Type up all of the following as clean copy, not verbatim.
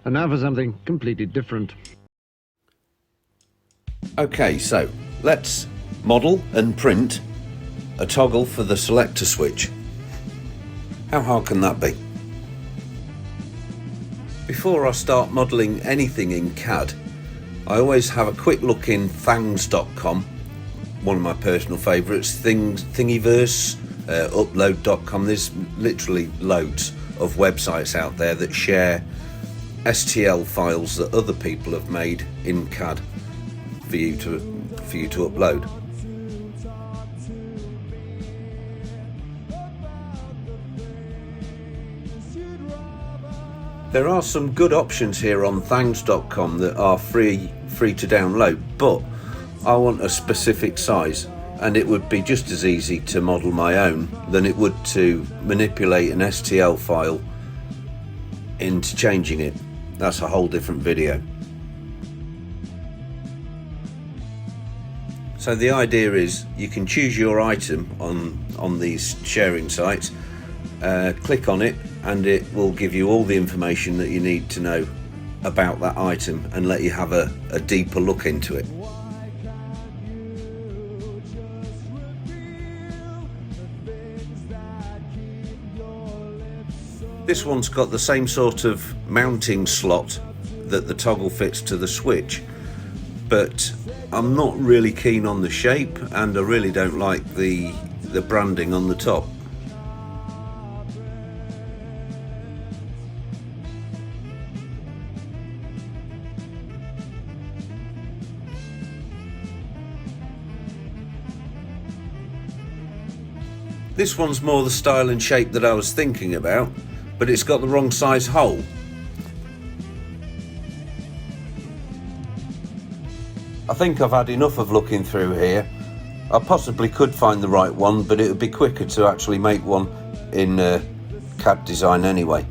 And now for something completely different. Okay, so let's model and print a toggle for the selector switch. How hard can that be? Before I start modelling anything in CAD, I always have a quick look in thangs.com, one of my personal favourites, Thingiverse, upload.com. There's literally loads of websites out there that share STL files that other people have made in CAD for you to upload. There are some good options here on thangs.com that are free to download, but I want a specific size, and it would be just as easy to model my own than it would to manipulate an STL file into changing it. That's a whole different video. So the idea is you can choose your item on these sharing sites, click on it, and it will give you all the information that you need to know about that item and let you have a deeper look into it. This one's got the same sort of mounting slot that the toggle fits to the switch, but I'm not really keen on the shape, and I really don't like the branding on the top. This one's more the style and shape that I was thinking about, but it's got the wrong size hole. I think I've had enough of looking through here. I possibly could find the right one, but it would be quicker to actually make one in CAD Designe anyway.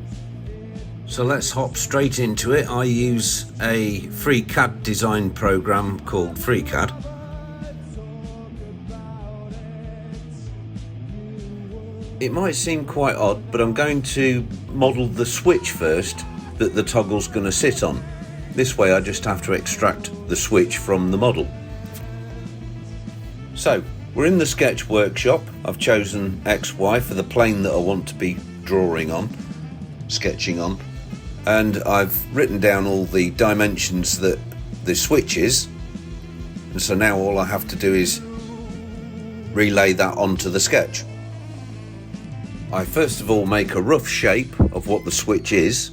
So let's hop straight into it. I use a free CAD design program called FreeCAD. It might seem quite odd, but I'm going to model the switch first that the toggle's going to sit on. This way I just have to extract the switch from the model. So we're in the sketch workshop. I've chosen XY for the plane that I want to be sketching on, and I've written down all the dimensions that the switch is, and so now all I have to do is relay that onto the sketch. I first of all make a rough shape of what the switch is,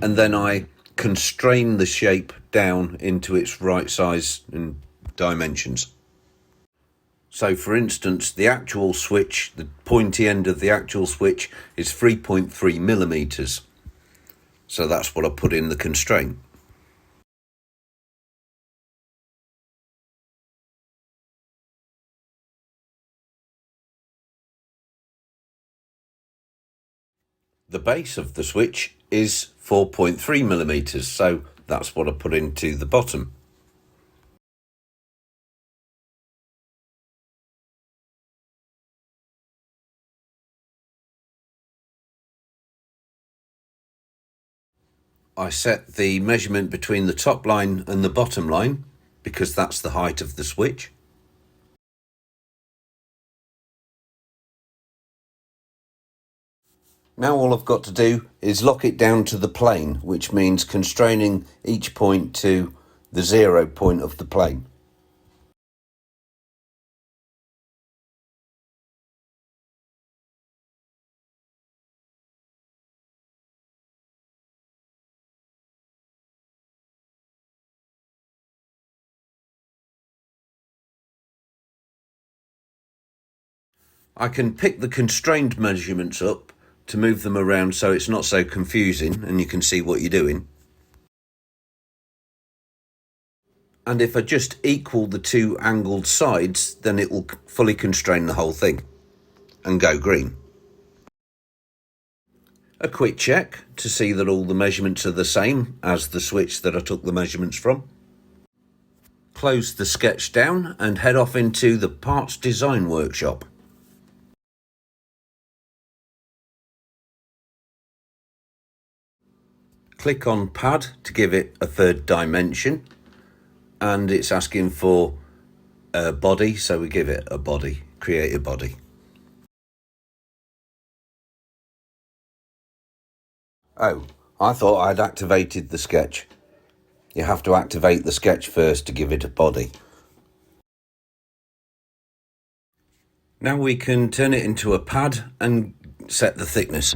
and then I constrain the shape down into its right size and dimensions. So for instance, the actual switch, the pointy end of the actual switch is 3.3 millimeters. So that's what I put in the constraint. The base of the switch is 4.3 millimeters, so that's what I put into the bottom. I set the measurement between the top line and the bottom line because that's the height of the switch. Now all I've got to do is lock it down to the plane, which means constraining each point to the 0 point of the plane. I can pick the constrained measurements up to move them around so it's not so confusing and you can see what you're doing. And if I just equal the two angled sides, then it will fully constrain the whole thing and go green. A quick check to see that all the measurements are the same as the switch that I took the measurements from. Close the sketch down and head off into the parts design workshop. Click on pad to give it a third dimension, and it's asking for a body, so we give it a body, create a body. Oh, I thought I'd activated the sketch. You have to activate the sketch first to give it a body. Now we can turn it into a pad and set the thickness.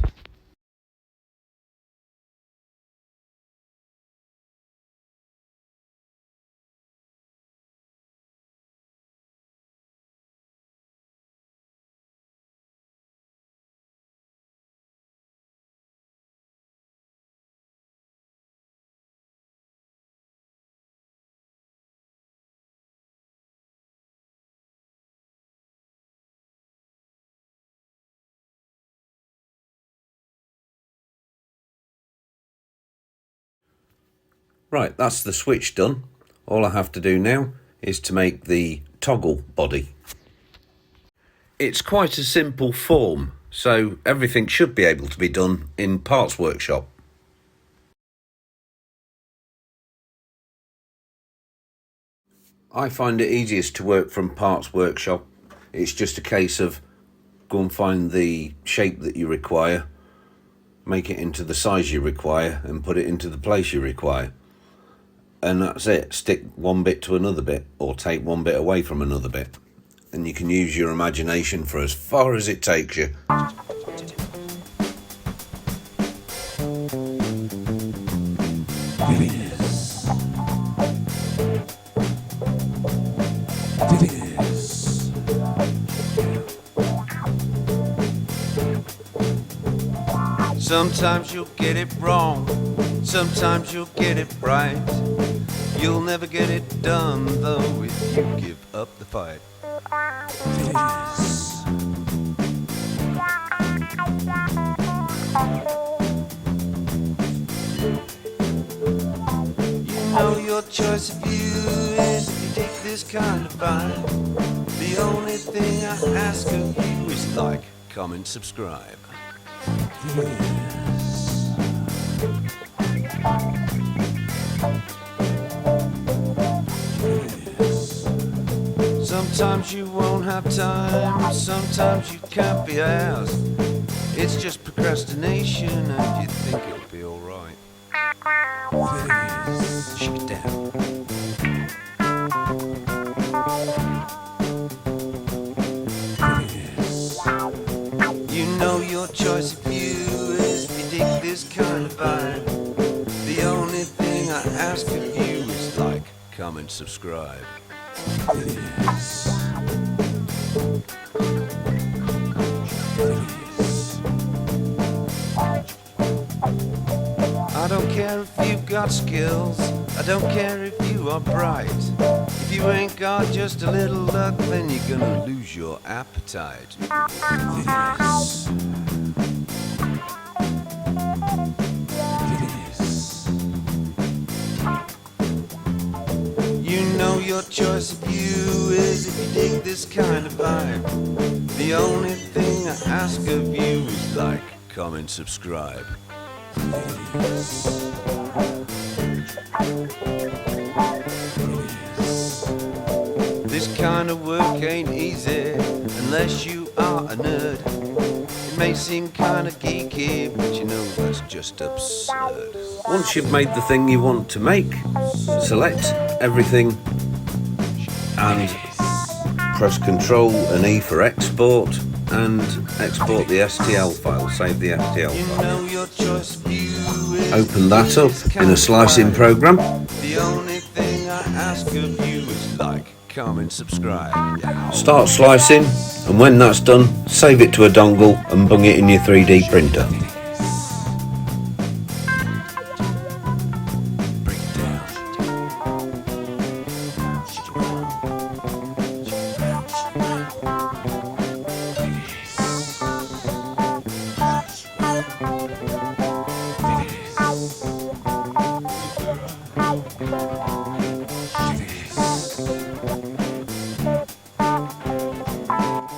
Right, that's the switch done. All I have to do now is to make the toggle body. It's quite a simple form, so everything should be able to be done in Parts Workshop. I find it easiest to work from Parts Workshop. It's just a case of go and find the shape that you require, make it into the size you require, and put it into the place you require. And that's it. Stick one bit to another bit, or take one bit away from another bit. And you can use your imagination for as far as it takes you. Sometimes you'll get it wrong, sometimes you'll get it right. You'll never get it done though if you give up the fight. You know your choice of view is if you take this kind of vibe. The only thing I ask of you is like, comment, subscribe. Sometimes you won't have time, sometimes you can't be asked. It's just procrastination and you think it'll be alright. Shake it down. You know your choice of view is if you dig this kind of vibe. The only thing I ask of you is like, comment, subscribe. I don't care if you've got skills, I don't care if you are bright. If you ain't got just a little luck, then you're gonna lose your appetite. You know your choice of view is if you dig this kind of vibe. The only thing I ask of you is like, comment, subscribe. This kind of work ain't easy unless you are a nerd. It may seem kind of geeky, but you know that's just absurd. Once you've made the thing you want to make, select everything and press Ctrl and E for export, and export the STL file, save the STL file. Open that up in a slicing program. The only thing I ask of you is like, comment, subscribe. Start slicing, and when that's done, save it to a dongle and bung it in your 3D printer.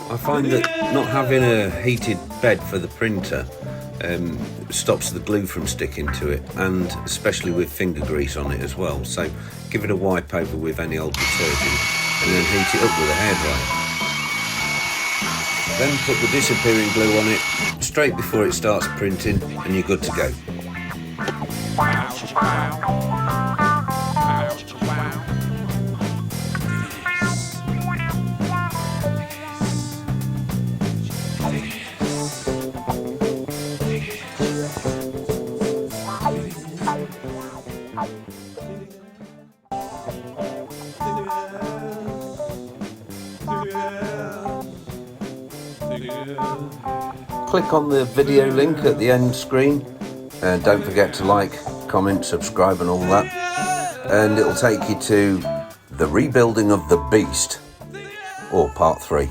I find that not having a heated bed for the printer stops the glue from sticking to it, and especially with finger grease on it as well. So give it a wipe over with any old detergent and then heat it up with a hairdryer. Then put the disappearing glue on it straight before it starts printing and you're good to go. Click on the video link at the end screen and don't forget to like, comment, subscribe and all that, and it'll take you to the rebuilding of the beast, or part 3.